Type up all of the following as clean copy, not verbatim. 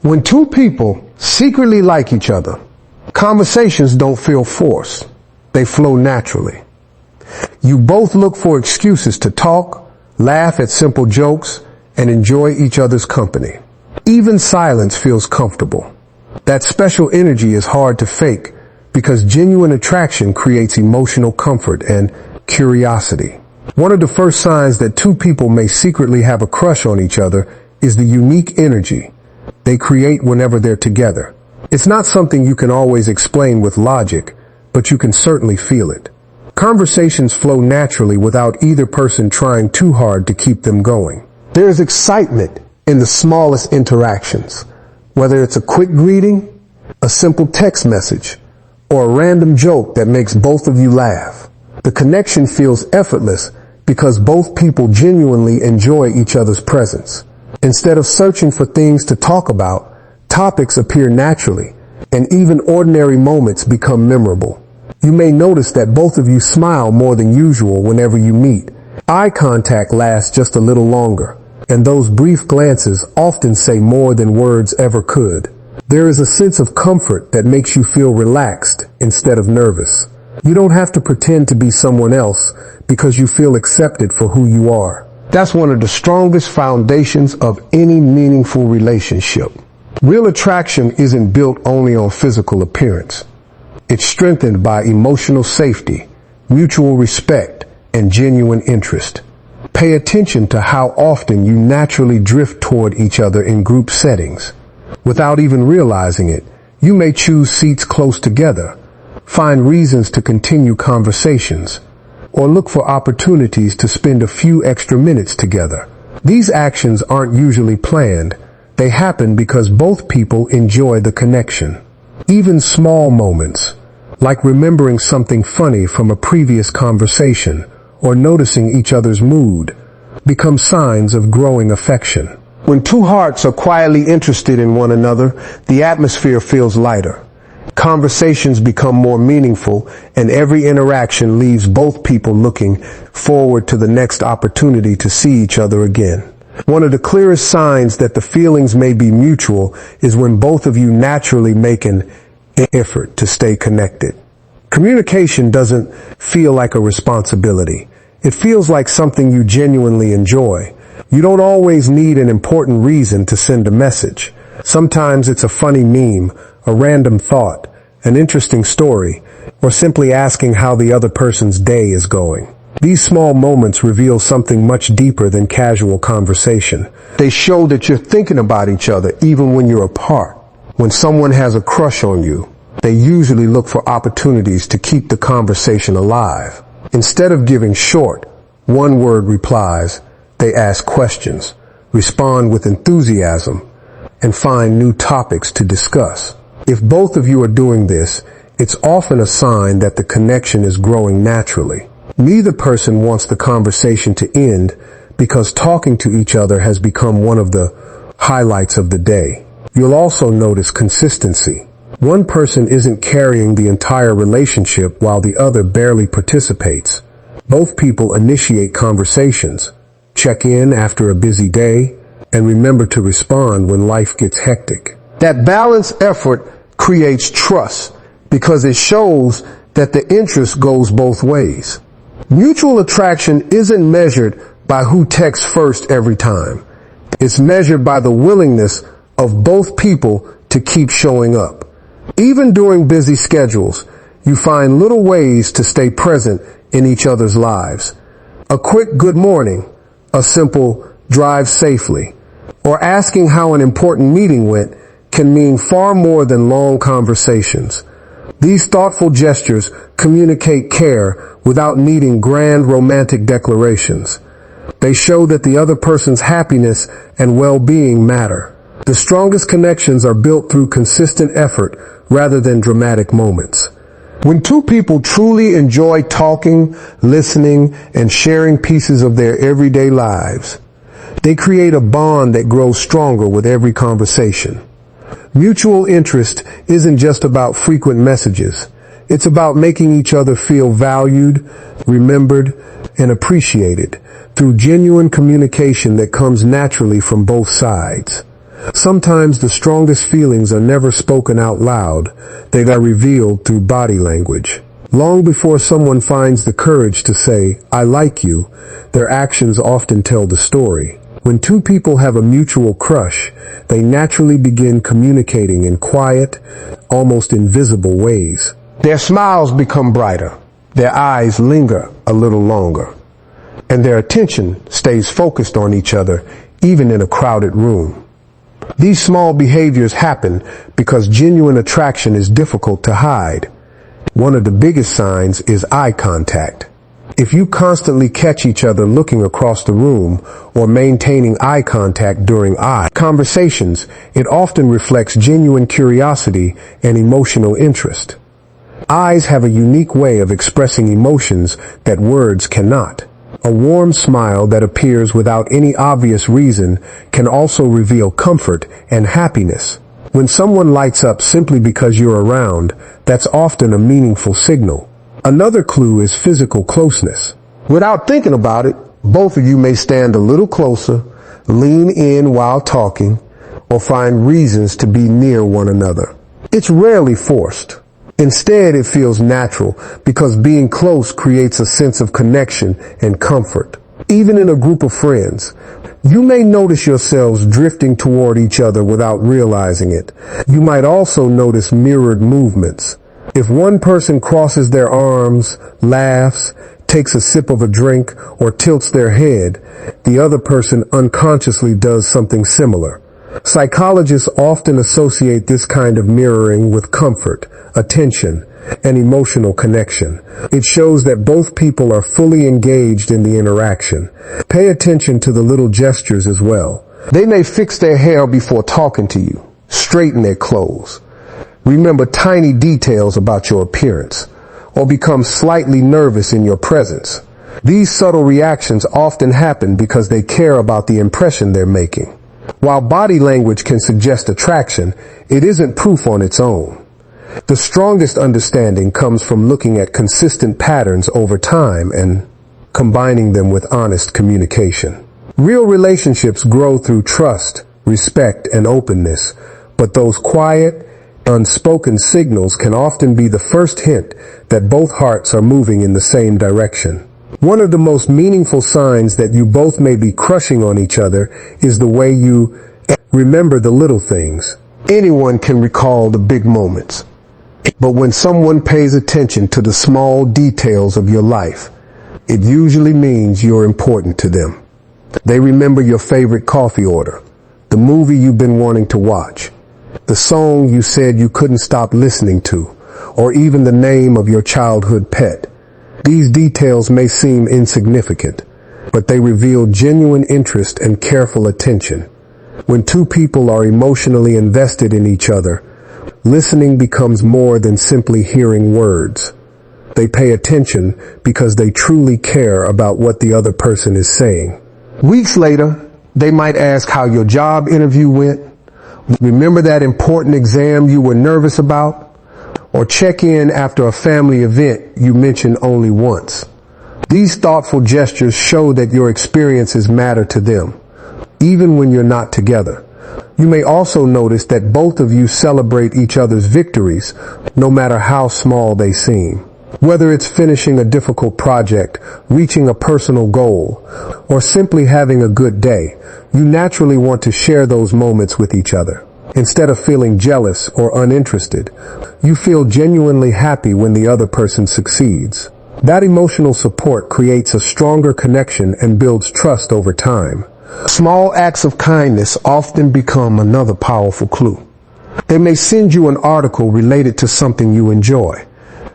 When two people secretly like each other, conversations don't feel forced. They flow naturally. You both look for excuses to talk, laugh at simple jokes, and enjoy each other's company. Even silence feels comfortable. That special energy is hard to fake because genuine attraction creates emotional comfort and curiosity. One of the first signs that two people may secretly have a crush on each other is the unique energy they create whenever they're together. It's not something you can always explain with logic, but you can certainly feel it. Conversations flow naturally without either person trying too hard to keep them going. There's excitement in the smallest interactions, whether it's a quick greeting, a simple text message, or a random joke that makes both of you laugh. The connection feels effortless because both people genuinely enjoy each other's presence. Instead of searching for things to talk about, topics appear naturally, and even ordinary moments become memorable. You may notice that both of you smile more than usual whenever you meet. Eye contact lasts just a little longer, and those brief glances often say more than words ever could. There is a sense of comfort that makes you feel relaxed instead of nervous. You don't have to pretend to be someone else because you feel accepted for who you are. That's one of the strongest foundations of any meaningful relationship. Real attraction isn't built only on physical appearance. It's strengthened by emotional safety, mutual respect, and genuine interest. Pay attention to how often you naturally drift toward each other in group settings. Without even realizing it, you may choose seats close together, find reasons to continue conversations, or look for opportunities to spend a few extra minutes together. These actions aren't usually planned. They happen because both people enjoy the connection. Even small moments, like remembering something funny from a previous conversation or noticing each other's mood, become signs of growing affection. When two hearts are quietly interested in one another, the atmosphere feels lighter. Conversations become more meaningful, and every interaction leaves both people looking forward to the next opportunity to see each other again. One of the clearest signs that the feelings may be mutual is when both of you naturally make an effort to stay connected. Communication doesn't feel like a responsibility. It feels like something you genuinely enjoy. You don't always need an important reason to send a message. Sometimes it's a funny meme, a random thought, an interesting story, or simply asking how the other person's day is going. These small moments reveal something much deeper than casual conversation. They show that you're thinking about each other even when you're apart. When someone has a crush on you, they usually look for opportunities to keep the conversation alive. Instead of giving short, one-word replies, they ask questions, respond with enthusiasm, and find new topics to discuss. If both of you are doing this, it's often a sign that the connection is growing naturally. Neither person wants the conversation to end because talking to each other has become one of the highlights of the day. You'll also notice consistency. One person isn't carrying the entire relationship while the other barely participates. Both people initiate conversations, check in after a busy day, and remember to respond when life gets hectic. That balanced effort creates trust because it shows that the interest goes both ways. Mutual attraction isn't measured by who texts first every time. It's measured by the willingness of both people to keep showing up. Even during busy schedules, you find little ways to stay present in each other's lives. A quick good morning, a simple drive safely, or asking how an important meeting went can mean far more than long conversations. These thoughtful gestures communicate care without needing grand romantic declarations. They show that the other person's happiness and well-being matter. The strongest connections are built through consistent effort rather than dramatic moments. When two people truly enjoy talking, listening, and sharing pieces of their everyday lives, they create a bond that grows stronger with every conversation. Mutual interest isn't just about frequent messages. It's about making each other feel valued, remembered, and appreciated through genuine communication that comes naturally from both sides. Sometimes the strongest feelings are never spoken out loud. They are revealed through body language. Long before someone finds the courage to say, "I like you," their actions often tell the story. When two people have a mutual crush, they naturally begin communicating in quiet, almost invisible ways. Their smiles become brighter, their eyes linger a little longer, and their attention stays focused on each other, even in a crowded room. These small behaviors happen because genuine attraction is difficult to hide. One of the biggest signs is eye contact. If you constantly catch each other looking across the room or maintaining eye contact during conversations, it often reflects genuine curiosity and emotional interest. Eyes have a unique way of expressing emotions that words cannot. A warm smile that appears without any obvious reason can also reveal comfort and happiness. When someone lights up simply because you're around, that's often a meaningful signal. Another clue is physical closeness. Without thinking about it, both of you may stand a little closer, lean in while talking, or find reasons to be near one another. It's rarely forced. Instead, it feels natural because being close creates a sense of connection and comfort. Even in a group of friends, you may notice yourselves drifting toward each other without realizing it. You might also notice mirrored movements. If one person crosses their arms, laughs, takes a sip of a drink, or tilts their head, the other person unconsciously does something similar. Psychologists often associate this kind of mirroring with comfort, attention, and emotional connection. It shows that both people are fully engaged in the interaction. Pay attention to the little gestures as well. They may fix their hair before talking to you, straighten their clothes, remember tiny details about your appearance, or become slightly nervous in your presence. These subtle reactions often happen because they care about the impression they're making. While body language can suggest attraction, it isn't proof on its own. The strongest understanding comes from looking at consistent patterns over time and combining them with honest communication. Real relationships grow through trust, respect, and openness, but those quiet, unspoken signals can often be the first hint that both hearts are moving in the same direction. One of the most meaningful signs that you both may be crushing on each other is the way you remember the little things. Anyone can recall the big moments, but when someone pays attention to the small details of your life, it usually means you're important to them. They remember your favorite coffee order, the movie you've been wanting to watch, the song you said you couldn't stop listening to, or even the name of your childhood pet. These details may seem insignificant, but they reveal genuine interest and careful attention. When two people are emotionally invested in each other, listening becomes more than simply hearing words. They pay attention because they truly care about what the other person is saying. Weeks later, they might ask how your job interview went, remember that important exam you were nervous about, or check in after a family event you mentioned only once. These thoughtful gestures show that your experiences matter to them, even when you're not together. You may also notice that both of you celebrate each other's victories, no matter how small they seem. Whether it's finishing a difficult project, reaching a personal goal, or simply having a good day, you naturally want to share those moments with each other. Instead of feeling jealous or uninterested, you feel genuinely happy when the other person succeeds. That emotional support creates a stronger connection and builds trust over time. Small acts of kindness often become another powerful clue. They may send you an article related to something you enjoy,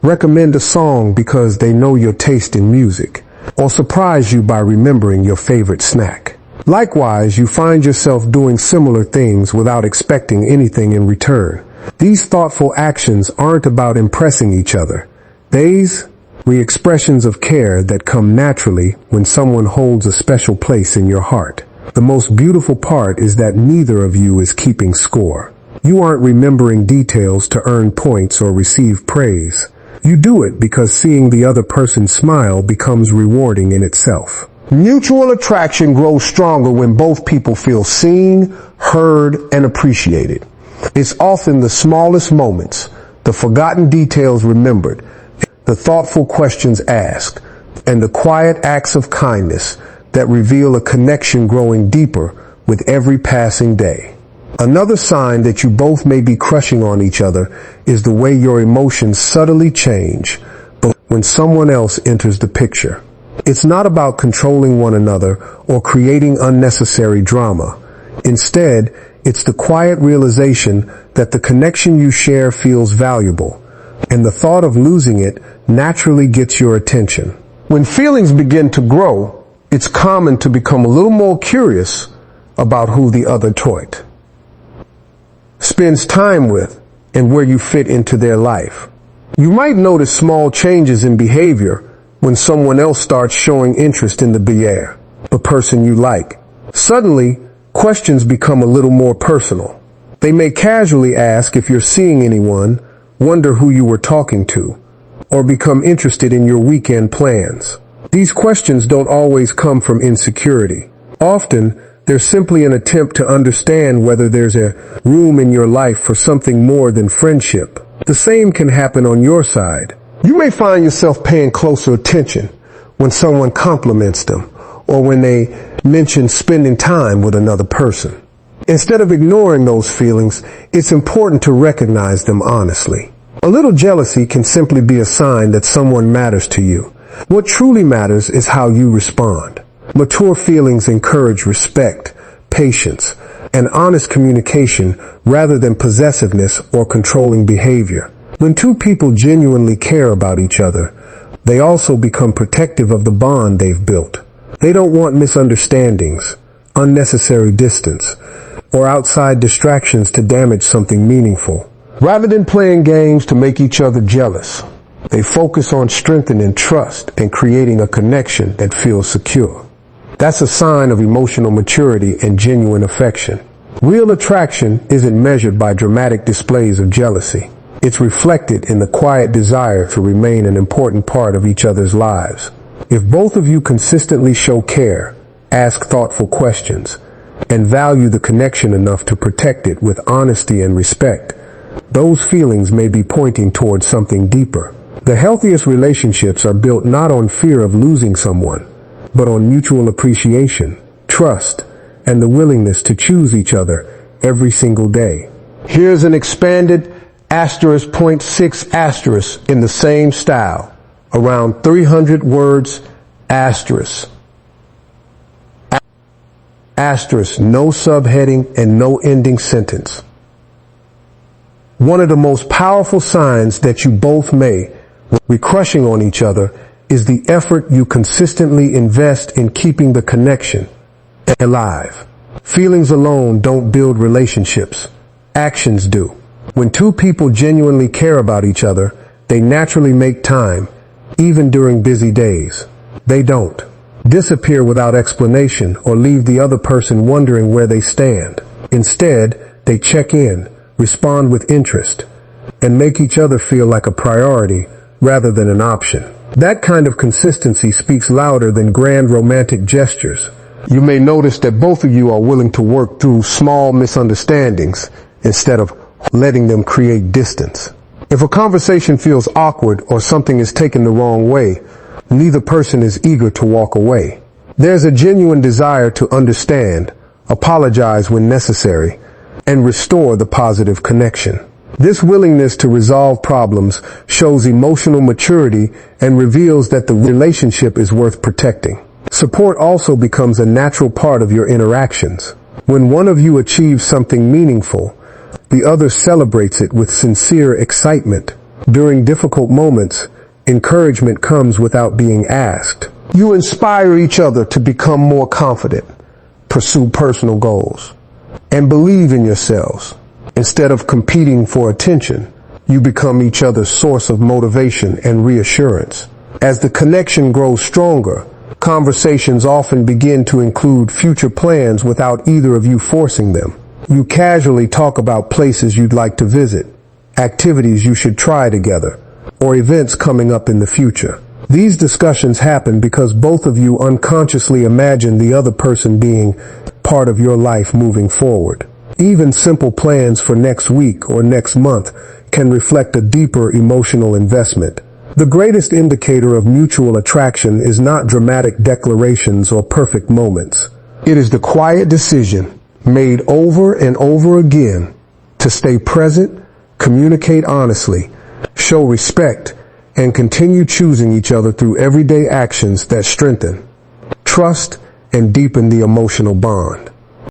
recommend a song because they know your taste in music, or surprise you by remembering your favorite snack. Likewise, you find yourself doing similar things without expecting anything in return. These thoughtful actions aren't about impressing each other. These are expressions of care that come naturally when someone holds a special place in your heart. The most beautiful part is that neither of you is keeping score. You aren't remembering details to earn points or receive praise. You do it because seeing the other person smile becomes rewarding in itself. Mutual attraction grows stronger when both people feel seen, heard, and appreciated. It's often the smallest moments, the forgotten details remembered, the thoughtful questions asked, and the quiet acts of kindness that reveal a connection growing deeper with every passing day. Another sign that you both may be crushing on each other is the way your emotions subtly change when someone else enters the picture. It's not about controlling one another or creating unnecessary drama. Instead, it's the quiet realization that the connection you share feels valuable, and the thought of losing it naturally gets your attention. When feelings begin to grow, it's common to become a little more curious about who the other toy spends time with and where you fit into their life. You might notice small changes in behavior when someone else starts showing interest in the person you like. Suddenly, questions become a little more personal. They may casually ask if you're seeing anyone, wonder who you were talking to, or become interested in your weekend plans. These questions don't always come from insecurity. Often, they're simply an attempt to understand whether there's a room in your life for something more than friendship. The same can happen on your side. You may find yourself paying closer attention when someone compliments them or when they mention spending time with another person. Instead of ignoring those feelings, it's important to recognize them honestly. A little jealousy can simply be a sign that someone matters to you. What truly matters is how you respond. Mature feelings encourage respect, patience, and honest communication rather than possessiveness or controlling behavior. When two people genuinely care about each other, they also become protective of the bond they've built. They don't want misunderstandings, unnecessary distance, or outside distractions to damage something meaningful. Rather than playing games to make each other jealous, they focus on strengthening trust and creating a connection that feels secure. That's a sign of emotional maturity and genuine affection. Real attraction isn't measured by dramatic displays of jealousy. It's reflected in the quiet desire to remain an important part of each other's lives. If both of you consistently show care, ask thoughtful questions, and value the connection enough to protect it with honesty and respect, those feelings may be pointing towards something deeper. The healthiest relationships are built not on fear of losing someone, but on mutual appreciation, trust, and the willingness to choose each other every single day. Here's an expanded *.6* in the same style, around 300 words, *, no subheading and no ending sentence. One of the most powerful signs that you both may be crushing on each other is the effort you consistently invest in keeping the connection alive. Feelings alone don't build relationships. Actions do. When two people genuinely care about each other, they naturally make time, even during busy days. They don't disappear without explanation or leave the other person wondering where they stand. Instead, they check in, respond with interest, and make each other feel like a priority rather than an option. That kind of consistency speaks louder than grand romantic gestures. You may notice that both of you are willing to work through small misunderstandings instead of letting them create distance. If a conversation feels awkward or something is taken the wrong way, neither person is eager to walk away. There's a genuine desire to understand, apologize when necessary, and restore the positive connection. This willingness to resolve problems shows emotional maturity and reveals that the relationship is worth protecting. Support also becomes a natural part of your interactions. When one of you achieves something meaningful, the other celebrates it with sincere excitement. During difficult moments, encouragement comes without being asked. You inspire each other to become more confident, pursue personal goals, and believe in yourselves. Instead of competing for attention, you become each other's source of motivation and reassurance. As the connection grows stronger, conversations often begin to include future plans without either of you forcing them. You casually talk about places you'd like to visit, activities you should try together, or events coming up in the future. These discussions happen because both of you unconsciously imagine the other person being part of your life moving forward. Even simple plans for next week or next month can reflect a deeper emotional investment. The greatest indicator of mutual attraction is not dramatic declarations or perfect moments. It is the quiet decision, made over and over again, to stay present, communicate honestly, show respect, and continue choosing each other through everyday actions that strengthen trust and deepen the emotional bond.